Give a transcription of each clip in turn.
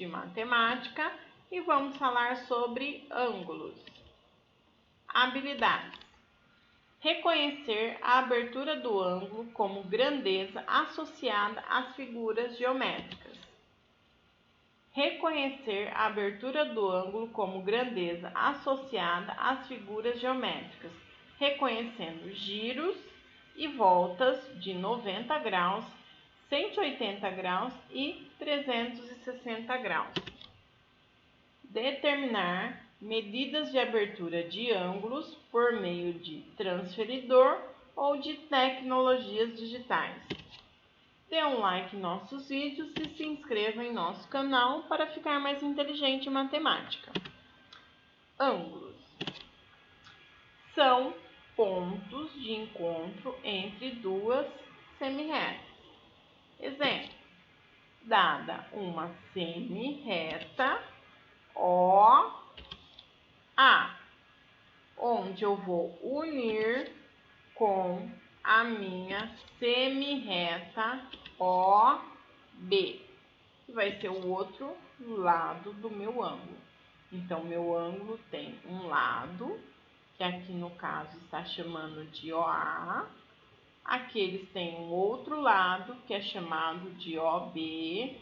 matemática e vamos falar sobre ângulos. Habilidades: reconhecer a abertura do ângulo como grandeza associada às figuras geométricas. Reconhecer a abertura do ângulo como grandeza associada às figuras geométricas, reconhecendo giros e voltas de 90 graus, 180 graus e 360 graus. Determinar medidas de abertura de ângulos por meio de transferidor ou de tecnologias digitais. Dê um like em nossos vídeos e se inscreva em nosso canal para ficar mais inteligente em matemática. Ângulos são pontos de encontro entre duas semirretas. Exemplo: dada uma semirreta OA, onde eu vou unir com a minha semirreta OB, que vai ser o outro lado do meu ângulo. Então, meu ângulo tem um lado, que aqui no caso está chamando de OA. Aqui eles têm um outro lado, que é chamado de OB,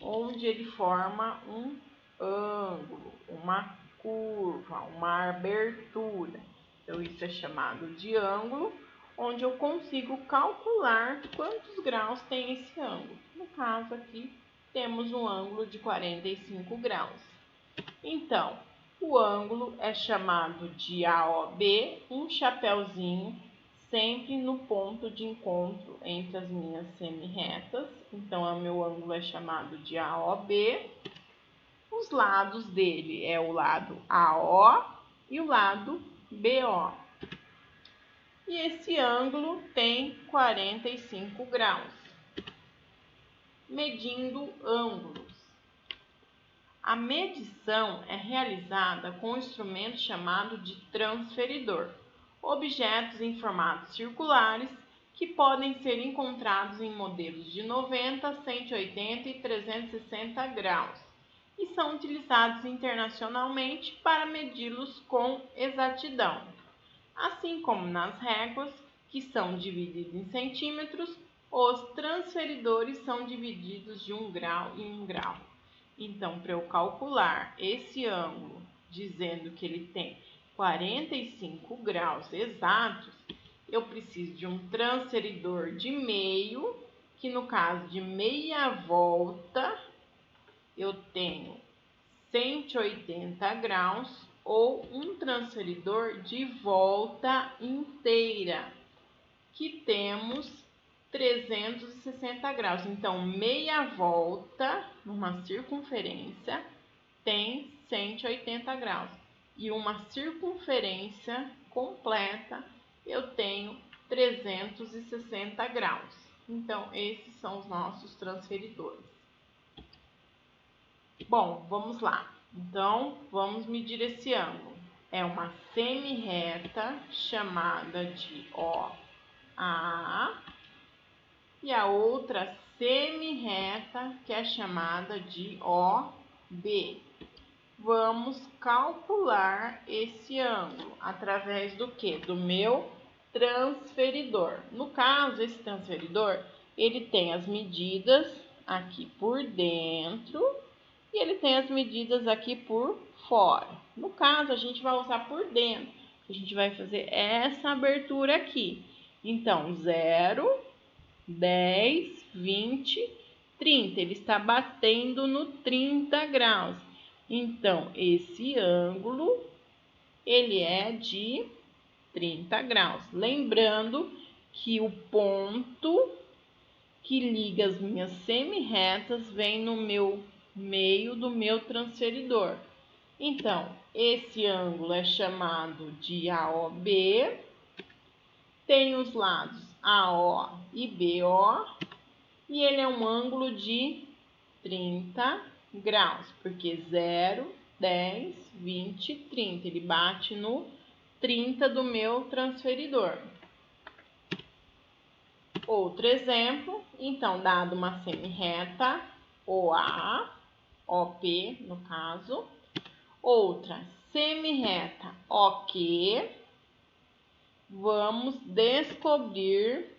onde ele forma um ângulo, uma curva, uma abertura. Então, isso é chamado de ângulo, onde eu consigo calcular quantos graus tem esse ângulo. No caso aqui, temos um ângulo de 45 graus. Então, o ângulo é chamado de AOB, um chapéuzinho, sempre no ponto de encontro entre as minhas semirretas. Então, o meu ângulo é chamado de AOB. Os lados dele é o lado AO e o lado BO. E esse ângulo tem 45 graus. Medindo ângulos. A medição é realizada com um instrumento chamado de transferidor, objetos em formatos circulares que podem ser encontrados em modelos de 90, 180 e 360 graus e são utilizados internacionalmente para medi-los com exatidão. Assim como nas réguas, que são divididas em centímetros, os transferidores são divididos de 1 grau em 1 grau. Então, para eu calcular esse ângulo, dizendo que ele tem 45 graus exatos, eu preciso de um transferidor de meio, que no caso de meia volta, eu tenho 180 graus, ou um transferidor de volta inteira, que temos 360 graus. Então, meia volta numa circunferência tem 180 graus. E uma circunferência completa eu tenho 360 graus. Então, esses são os nossos transferidores. Bom, vamos lá. Então, vamos medir esse ângulo. É uma semirreta chamada de OA e a outra semirreta que é chamada de OB. Vamos calcular esse ângulo através do quê? Do meu transferidor. No caso, esse transferidor, ele tem as medidas aqui por dentro e ele tem as medidas aqui por fora. No caso, a gente vai usar por dentro. A gente vai fazer essa abertura aqui. Então, 0, 10, 20, 30. Ele está batendo no 30 graus. Então, esse ângulo, ele é de 30 graus. Lembrando que o ponto que liga as minhas semirretas vem no meu meio do meu transferidor. Então, esse ângulo é chamado de AOB, tem os lados AO e BO, e ele é um ângulo de 30 graus, porque 0, 10, 20, 30, ele bate no 30 do meu transferidor. Outro exemplo, então, dado uma semirreta OA, OP, no caso. Outra, semi-reta OQ. Vamos descobrir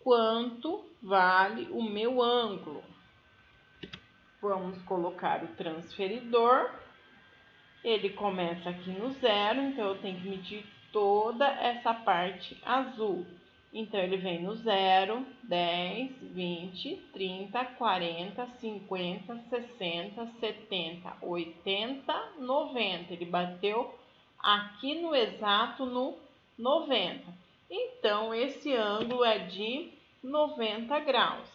quanto vale o meu ângulo. Vamos colocar o transferidor. Ele começa aqui no 0, então eu tenho que medir toda essa parte azul. Então, ele vem no 0, 10, 20, 30, 40, 50, 60, 70, 80, 90. Ele bateu aqui no exato no 90. Então, esse ângulo é de 90 graus.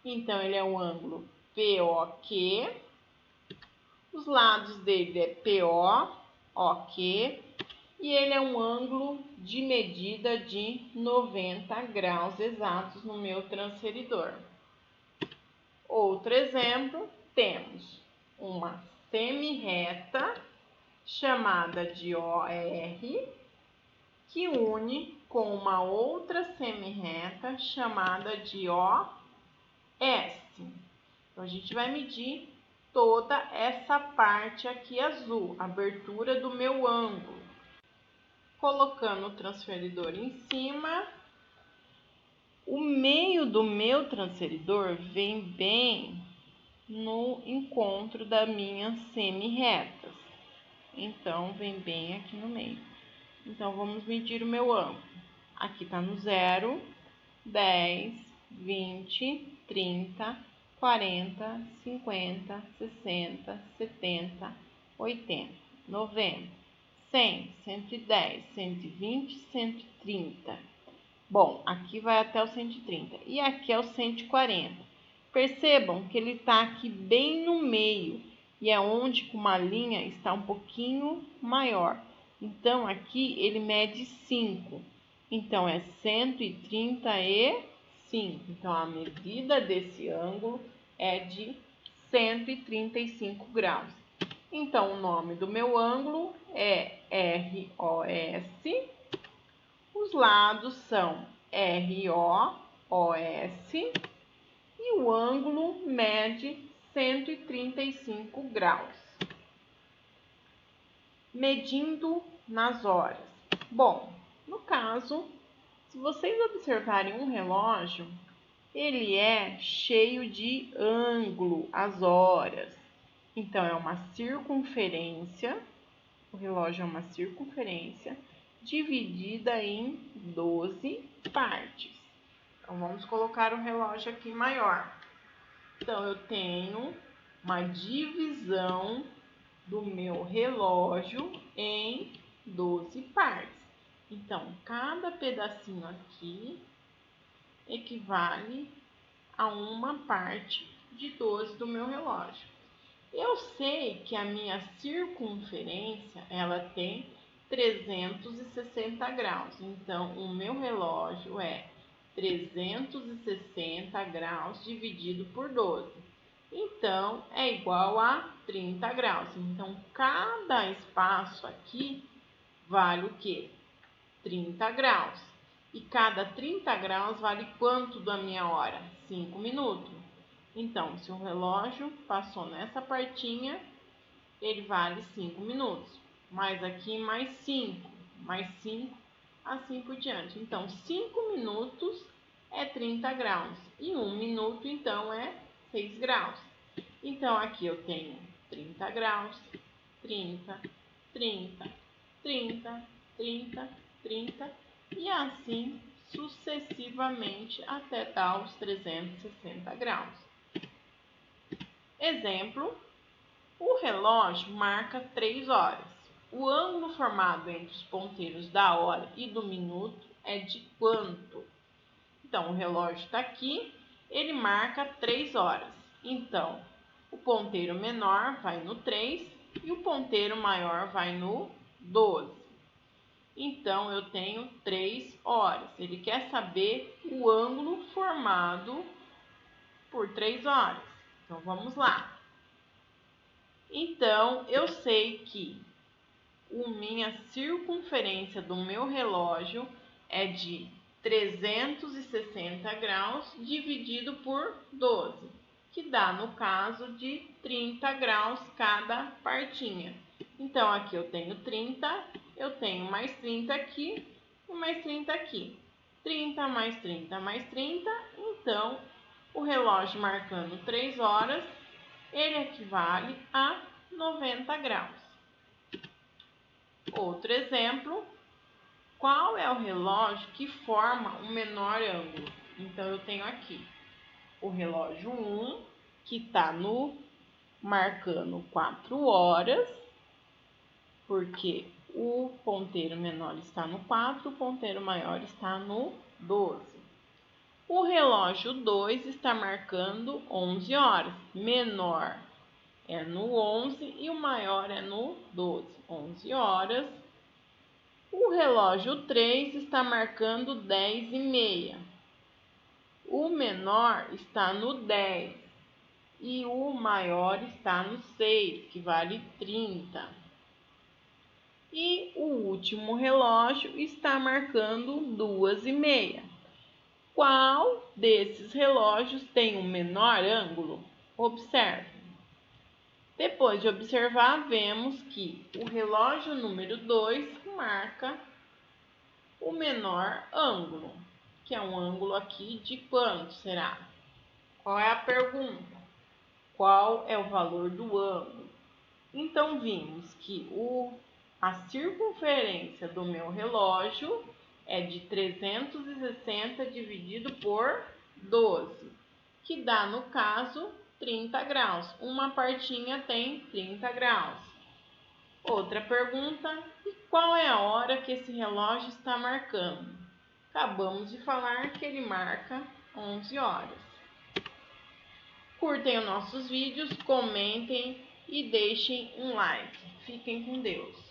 Então, ele é um ângulo POQ. Os lados dele é PO, OK. E ele é um ângulo de medida de 90 graus exatos no meu transferidor. Outro exemplo, temos uma semi-reta chamada de OR, que une com uma outra semi-reta chamada de OS. Então, a gente vai medir toda essa parte aqui azul, a abertura do meu ângulo. Colocando o transferidor em cima, o meio do meu transferidor vem bem no encontro das minhas semi-retas. Então, vem bem aqui no meio. Então, vamos medir o meu ângulo. Aqui está no 0, 10, 20, 30, 40, 50, 60, 70, 80, 90. 100, 110, 120, 130. Bom, aqui vai até o 130 e aqui é o 140. Percebam que ele está aqui bem no meio e é onde uma linha está um pouquinho maior. Então, aqui ele mede 5. Então, é 135. Então, a medida desse ângulo é de 135 graus. Então, o nome do meu ângulo é ROS. Os lados são ROOS. E o ângulo mede 135 graus. Medindo nas horas. Bom, no caso, se vocês observarem um relógio, ele é cheio de ângulo, as horas. Então, é uma circunferência, o relógio é uma circunferência dividida em 12 partes. Então, vamos colocar o relógio aqui maior. Então, eu tenho uma divisão do meu relógio em 12 partes. Então, cada pedacinho aqui equivale a uma parte de 12 do meu relógio. Eu sei que a minha circunferência, ela tem 360 graus. Então, o meu relógio é 360 graus dividido por 12. Então, é igual a 30 graus. Então, cada espaço aqui vale o quê? 30 graus. E cada 30 graus vale quanto da minha hora? 5 minutos. Então, se o relógio passou nessa partinha, ele vale 5 minutos. Mais aqui, mais 5, assim por diante. Então, 5 minutos é 30 graus. E 1 minuto, então, é 6 graus. Então, aqui eu tenho 30 graus, 30, 30, 30, 30, 30 e assim sucessivamente até dar os 360 graus. Exemplo, o relógio marca 3 horas. O ângulo formado entre os ponteiros da hora e do minuto é de quanto? Então, o relógio está aqui, ele marca 3 horas. Então, o ponteiro menor vai no 3 e o ponteiro maior vai no 12. Então, eu tenho 3 horas. Ele quer saber o ângulo formado por 3 horas. Então, vamos lá. Então, eu sei que a minha circunferência do meu relógio é de 360 graus dividido por 12, que dá, no caso, de 30 graus cada partinha. Então, aqui eu tenho 30, eu tenho mais 30 aqui e mais 30 aqui. 30 mais 30 mais 30, então, o relógio marcando 3 horas, ele equivale a 90 graus. Outro exemplo, qual é o relógio que forma o menor ângulo? Então, eu tenho aqui o relógio 1, que está marcando 4 horas, porque o ponteiro menor está no 4, o ponteiro maior está no 12. O relógio 2 está marcando 11 horas, menor é no 11 e o maior é no 12, 11 horas. O relógio 3 está marcando 10h30. O menor está no 10 e o maior está no 6, que vale 30. E o último relógio está marcando 2h30. Qual desses relógios tem o menor ângulo? Observe. Depois de observar, vemos que o relógio número 2 marca o menor ângulo, que é um ângulo aqui de quanto será? Qual é a pergunta? Qual é o valor do ângulo? Então, vimos que a circunferência do meu relógio é de 360 dividido por 12, que dá, no caso, 30 graus. Uma partinha tem 30 graus. Outra pergunta, e qual é a hora que esse relógio está marcando? Acabamos de falar que ele marca 11 horas. Curtem os nossos vídeos, comentem e deixem um like. Fiquem com Deus.